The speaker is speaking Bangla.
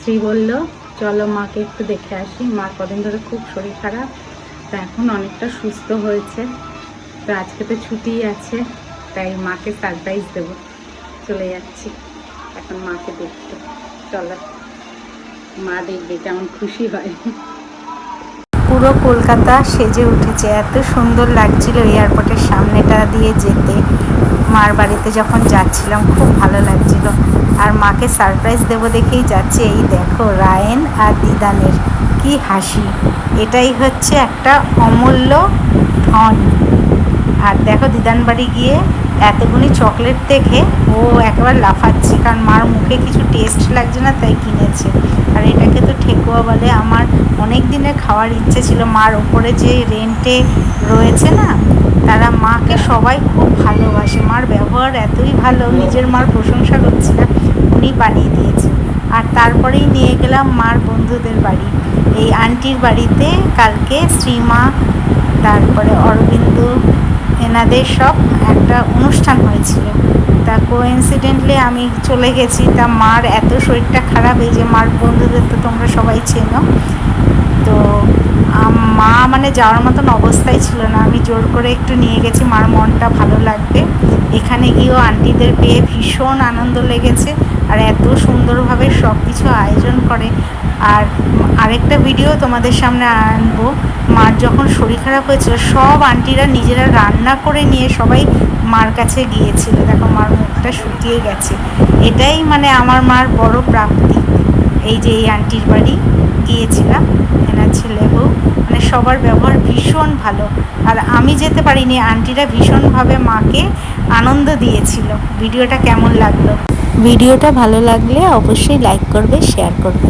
শ্রী বলল চলো মাকে একটু দেখে আসি। মার কদিন ধরে খুব শরীর খারাপ, তো এখন অনেকটা সুস্থ হয়েছে। তো আজকে তো ছুটি আছে, তাই মাকে সারপ্রাইজ দেবো। চলে যাচ্ছি এখন মাকে দেখতে। চলো, মা দেখবে কেমন খুশি হয়। পুরো কলকাতা সেজে উঠেছে, এত সুন্দর লাগছিল এয়ারপোর্টের সামনেটা দিয়ে যেতে। মার বাড়িতে যখন যাচ্ছিলাম খুব ভালো লাগছিল। আর মাকে সারপ্রাইজ দেবো দেখেই যাচ্ছে। এই দেখো রায়েন আর দিদানের কি হাসি, এটাই হচ্ছে একটা অমূল্য ধন। আর দেখো দিদান বাড়ি গিয়ে এতগুলি চকলেট দেখে ও একবার লাফাচ্ছে, কারণ মার মুখে কিছু টেস্ট লাগছে না, তাই কিনেছে। আর এটাকে তো ঠেকুয়া বলে। আমার অনেক দিনের খাওয়ার ইচ্ছে ছিল। মার ওপরে যে রেন্টে রয়েছে না, তারা মাকে সবাই খুব ভালোবাসে। মার ব্যবহার এতই ভালো, নিজের মার প্রশংসা করছি না, উনি বানিয়ে দিয়েছে। আর তারপরেই নিয়ে গেলাম মার বন্ধুদের বাড়ি, এই আন্টির বাড়িতে। কালকে শ্রীমা, তারপরে অরবিন্দ, এনাদের সব একটা অনুষ্ঠান হয়েছিল। তা কোইন্সিডেন্টলি আমি চলে গেছি। তা মার এত শরীরটা খারাপ, এই যে মার বন্ধুদের তো তোমরা সবাই চেনো। তো মা মানে যাওয়ার মতন অবস্থায় ছিল না, আমি জোর করে একটু নিয়ে গেছি, মার মনটা ভালো লাগবে। এখানে গিয়েও আন্টিদের পেয়ে ভীষণ আনন্দ লেগেছে। আর এত সুন্দরভাবে সব কিছু আয়োজন করে। আর আরেকটা ভিডিও তোমাদের সামনে আনবো। মার যখন শরীর খারাপ হয়েছিল, সব আন্টিরা নিজেরা রান্না করে নিয়ে সবাই মার কাছে গিয়েছিল। দেখো মার মুখটা শুকিয়ে গেছে। এটাই মানে আমার মার বড় প্রাপ্তি। এই যে এই আন্টির বাড়ি গিয়েছিলাম, এনার ছেলে বউ, মানে সবার ব্যবহার ভীষণ ভালো। আর আমি যেতে পারিনি, আন্টিরা ভীষণভাবে মাকে আনন্দ দিয়েছিল। ভিডিওটা কেমন লাগলো? ভিডিওটা ভালো লাগলে অবশ্যই লাইক করবে, শেয়ার করবে।